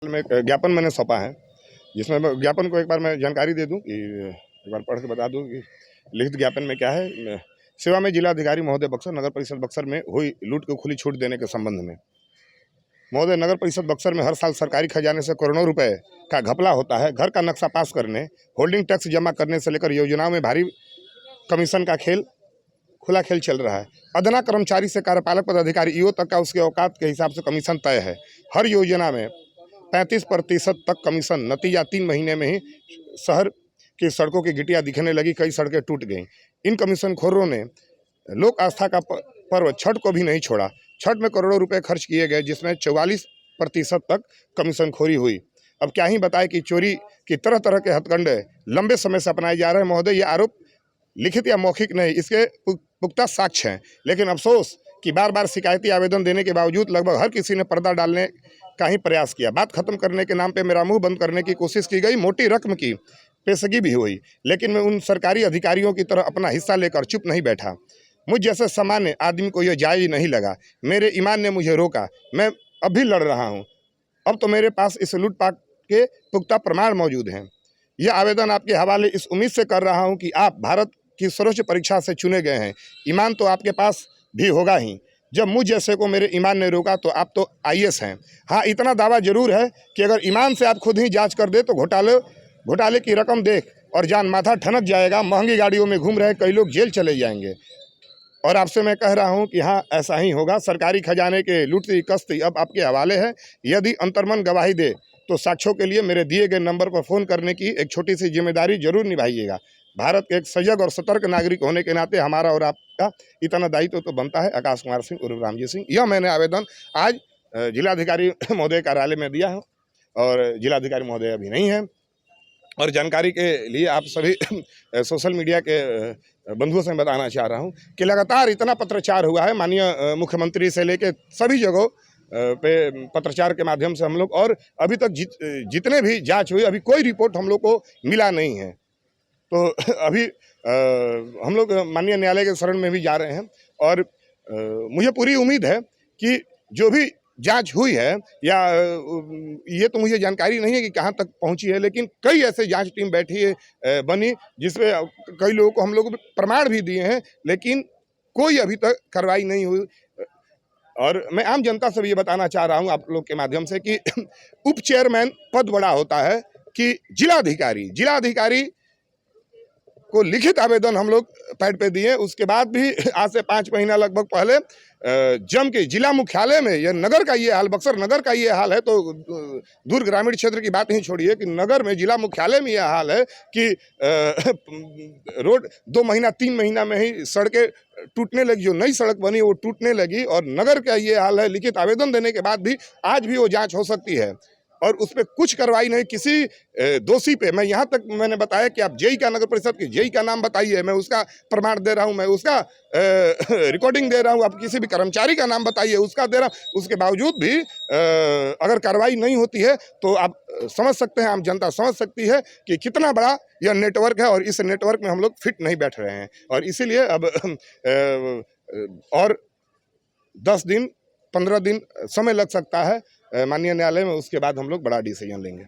में एक ज्ञापन मैंने सौंपा है, जिसमें ज्ञापन को एक बार मैं जानकारी दे दूं कि एक बार पढ़ के बता दूं कि लिखित ज्ञापन में क्या है। सेवा में जिलाधिकारी महोदय बक्सर, नगर परिषद बक्सर में हुई लूट को खुली छूट देने के संबंध में। महोदय, नगर परिषद बक्सर में हर साल सरकारी खजाने से करोड़ों रुपए का घपला होता है। घर का नक्शा पास करने, होल्डिंग टैक्स जमा करने से लेकर योजनाओं में भारी कमीशन का खुला खेल चल रहा है। अदना कर्मचारी से कार्यपालक पदाधिकारी ईओ तक का उसके औकात के हिसाब से कमीशन तय है। हर योजना में 35% तक कमीशन। नतीजा 3 महीने में ही शहर की सड़कों की गिट्टियां दिखने लगी, कई सड़कें टूट गईं। इन कमीशनखोरों ने लोक आस्था का पर्व छठ को भी नहीं छोड़ा। छठ में करोड़ों रुपए खर्च किए गए, जिसमें 44% तक कमीशनखोरी हुई। अब क्या ही बताएं कि चोरी की तरह तरह के हथकंडे लंबे समय से अपनाए जा रहे हैं। महोदय, ये आरोप लिखित या मौखिक नहीं, इसके पुख्ता साक्ष्य हैं। लेकिन अफसोस कि बार बार शिकायती आवेदन देने के बावजूद लगभग हर किसी ने पर्दा डालने का ही प्रयास किया। बात खत्म करने के नाम पे मेरा मुंह बंद करने की कोशिश की गई। मोटी रकम की पेशगी भी हुई, लेकिन मैं उन सरकारी अधिकारियों की तरह अपना हिस्सा लेकर चुप नहीं बैठा। मुझ जैसे सामान्य आदमी को यह जायज नहीं लगा। मेरे ईमान ने मुझे रोका। मैं अब भी लड़ रहा हूँ। अब तो मेरे पास इस लूटपाट के पुख्ता प्रमाण मौजूद हैं। यह आवेदन आपके हवाले इस उम्मीद से कर रहा हूँ कि आप भारत की सर्वोच्च परीक्षा से चुने गए हैं। ईमान तो आपके पास भी होगा ही। जब मुझ जैसे को मेरे ईमान ने रोका तो आप तो आईएएस हैं। हाँ, इतना दावा जरूर है कि अगर ईमान से आप खुद ही जांच कर दे तो घोटाले की रकम देख और जान माथा ठनक जाएगा। महंगी गाड़ियों में घूम रहे कई लोग जेल चले जाएंगे। और आपसे मैं कह रहा हूं कि हाँ, ऐसा ही होगा। सरकारी खजाने के लूटती कस्ती अब आपके हवाले है। यदि अंतर्मन गवाही दे तो साक्ष्यों के लिए मेरे दिए गए नंबर पर फ़ोन करने की एक छोटी सी जिम्मेदारी जरूर निभाइएगा। भारत के एक सजग और सतर्क नागरिक होने के नाते हमारा और आपका इतना दायित्व तो बनता है। आकाश कुमार सिंह उर्फ रामजी सिंह। यह मैंने आवेदन आज जिलाधिकारी महोदय कार्यालय में दिया है और जिलाधिकारी महोदय अभी नहीं है। और जानकारी के लिए आप सभी सोशल मीडिया के बंधुओं से मैं बताना चाह रहा हूं कि लगातार इतना पत्रचार हुआ है। माननीय मुख्यमंत्री से लेकर सभी जगहों पे पत्रचार के माध्यम से हम लोग, और अभी तक जितने भी जांच हुई, अभी कोई रिपोर्ट हम लोग को मिला नहीं है। तो अभी हम लोग माननीय न्यायालय के शरण में भी जा रहे हैं। और मुझे पूरी उम्मीद है कि जो भी जांच हुई है, या ये तो मुझे जानकारी नहीं है कि कहां तक पहुंची है, लेकिन कई ऐसे जांच टीम बैठी है बनी, जिसमें कई लोगों को हम लोग प्रमाण भी दिए हैं, लेकिन कोई अभी तक कार्रवाई नहीं हुई। और मैं आम जनता से भी ये बताना चाह रहा हूं आप लोग के माध्यम से कि उप चेयरमैन पद बड़ा होता है कि जिलाधिकारी को लिखित आवेदन हम लोग पैड पे दिए। उसके बाद भी आज से 5 महीना लगभग पहले जम के जिला मुख्यालय में, यह नगर का ये हाल, बक्सर नगर का ये हाल है, तो दूर ग्रामीण क्षेत्र की बात नहीं छोड़िए कि नगर में जिला मुख्यालय में यह हाल है कि रोड 2 महीना 3 महीना में ही सड़कें टूटने लगी। जो नई सड़क बनी वो टूटने लगी, और नगर का ये हाल है। लिखित आवेदन देने के बाद भी आज भी वो जाँच हो सकती है और उस पर कुछ कार्रवाई नहीं। किसी दोषी पे, मैं यहाँ तक मैंने बताया कि आप जेई का, नगर परिषद के जेई का नाम बताइए, मैं उसका प्रमाण दे रहा हूँ, मैं उसका रिकॉर्डिंग दे रहा हूँ। आप किसी भी कर्मचारी का नाम बताइए, उसका दे रहा हूँ। उसके बावजूद भी अगर कार्रवाई नहीं होती है तो आप समझ सकते हैं, आम जनता समझ सकती है कि कितना बड़ा यह नेटवर्क है, और इस नेटवर्क में हम लोग फिट नहीं बैठ रहे हैं। और इसीलिए अब और 10 दिन 15 दिन समय लग सकता है माननीय न्यायालय में। उसके बाद हम लोग बड़ा डिसीजन लेंगे।